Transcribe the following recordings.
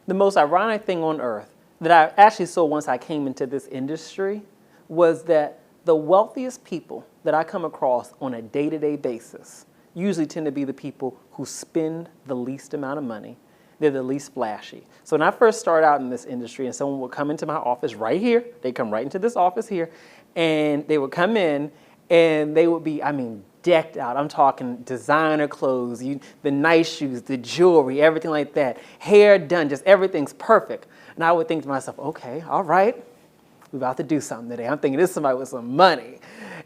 The most ironic thing on earth that I actually saw once I came into this industry was that the wealthiest people that I come across on a day-to-day basis usually tend to be the people who spend the least amount of money. They're the least flashy. So when I first started out in this industry and someone would come into my office right here, they come right into this office here, and they would come in and they would be, decked out. I'm talking designer clothes, the nice shoes, the jewelry, everything like that. Hair done, just everything's perfect. And I would think to myself, okay, all right, we're about to do something today. I'm thinking this is somebody with some money.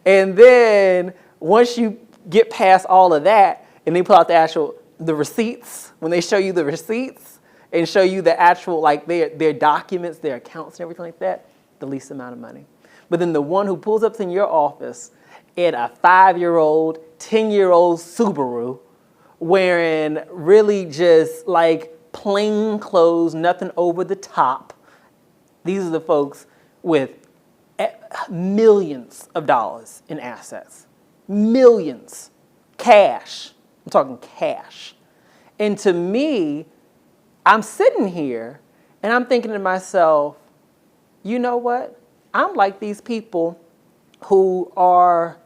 And then once you get past all of that and they pull out the receipts, when they show you the receipts and show you the actual, like their documents, their accounts and everything like that, the least amount of money. But then the one who pulls up in your office in a 5-year-old, 10-year-old Subaru wearing really just like plain clothes, nothing over the top. These are the folks with millions of dollars in assets. Millions. Cash. I'm talking cash. And to me, I'm sitting here and I'm thinking to myself, you know what? I'm like these people who are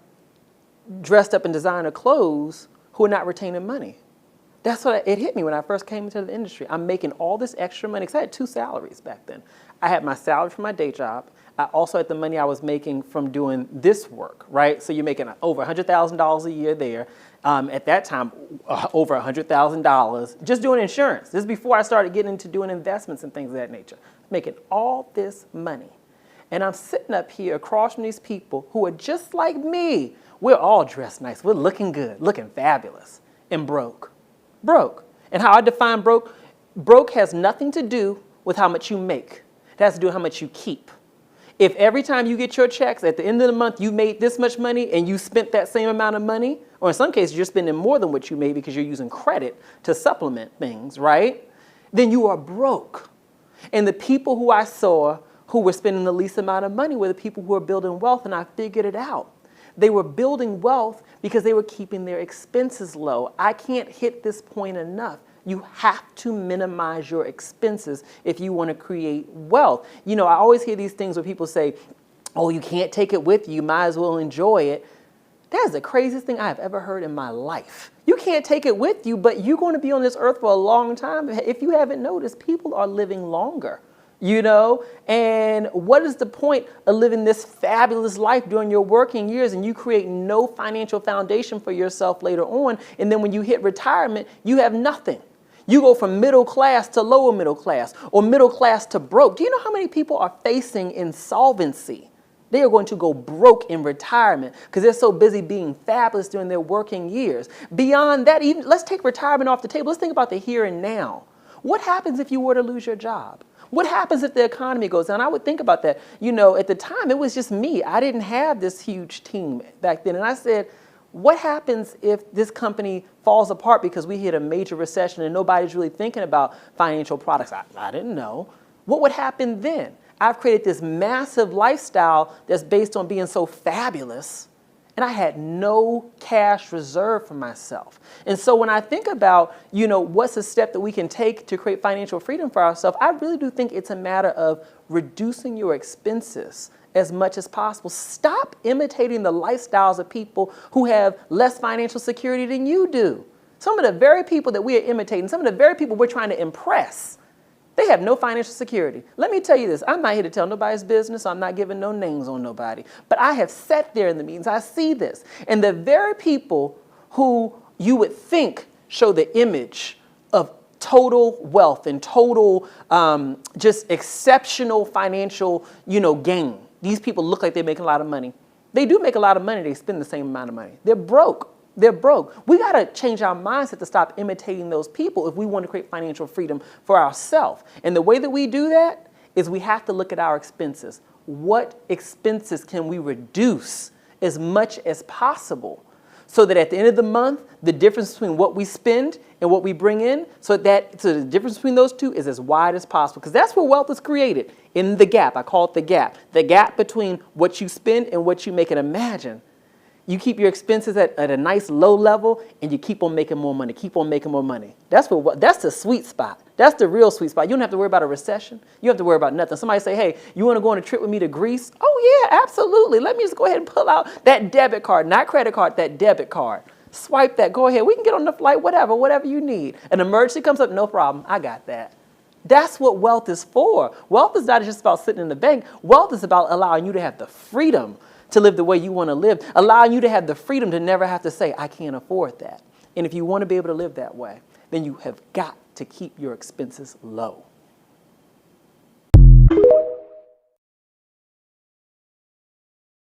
dressed up in designer clothes who are not retaining money. That's what it hit me when I first came into the industry. I'm making all this extra money because I had 2 salaries back then. I had my salary from my day job. I also had the money I was making from doing this work, right? So you're making over $100,000 a year there. At that time, over $100,000 just doing insurance. This is before I started getting into doing investments and things of that nature. Making all this money. And I'm sitting up here across from these people who are just like me. We're all dressed nice. We're looking good, looking fabulous, and broke. Broke. And how I define broke, broke has nothing to do with how much you make. It has to do with how much you keep. If every time you get your checks, at the end of the month, you made this much money and you spent that same amount of money, or in some cases, you're spending more than what you made because you're using credit to supplement things, right? Then you are broke. And the people who I saw who were spending the least amount of money were the people who were building wealth, and I figured it out. They were building wealth because they were keeping their expenses low. I can't hit this point enough. You have to minimize your expenses if you want to create wealth. I always hear these things where people say, oh, you can't take it with you. You might as well enjoy it. That is the craziest thing I have ever heard in my life. You can't take it with you, but you're going to be on this earth for a long time. If you haven't noticed, people are living longer. And what is the point of living this fabulous life during your working years and you create no financial foundation for yourself later on, and then when you hit retirement, you have nothing. You go from middle class to lower middle class or middle class to broke. Do you know how many people are facing insolvency? They are going to go broke in retirement because they're so busy being fabulous during their working years. Beyond that, even let's take retirement off the table. Let's think about the here and now. What happens if you were to lose your job? What happens if the economy goes down? I would think about that. At the time, it was just me. I didn't have this huge team back then. And I said, what happens if this company falls apart because we hit a major recession and nobody's really thinking about financial products? I didn't know. What would happen then? I've created this massive lifestyle that's based on being so fabulous, and I had no cash reserve for myself. And so when I think about, what's a step that we can take to create financial freedom for ourselves, I really do think it's a matter of reducing your expenses as much as possible. Stop imitating the lifestyles of people who have less financial security than you do. Some of the very people that we are imitating, some of the very people we're trying to impress, they have no financial security. Let me tell you this. I'm not here to tell nobody's business. So I'm not giving no names on nobody. But I have sat there in the meetings. I see this. And the very people who you would think show the image of total wealth and total just exceptional financial, gain. These people look like they're making a lot of money. They do make a lot of money. They spend the same amount of money. They're broke. They're broke. We got to change our mindset to stop imitating those people if we want to create financial freedom for ourselves. And the way that we do that is we have to look at our expenses. What expenses can we reduce as much as possible so that at the end of the month, the difference between what we spend and what we bring in, so the difference between those two is as wide as possible. Because that's where wealth is created, in the gap. I call it the gap. The gap between what you spend and what you make. And imagine You keep your expenses at a nice low level, and you keep on making more money, keep on making more money. That's the sweet spot. That's the real sweet spot. You don't have to worry about a recession. You don't have to worry about nothing. Somebody say, hey, you want to go on a trip with me to Greece? Oh, yeah, absolutely. Let me just go ahead and pull out that debit card, not credit card, that debit card. Swipe that. Go ahead. We can get on the flight, whatever you need. An emergency comes up, no problem. I got that. That's what wealth is for. Wealth is not just about sitting in the bank. Wealth is about allowing you to have the freedom to live the way you want to live, allowing you to have the freedom to never have to say, I can't afford that. And if you want to be able to live that way, then you have got to keep your expenses low.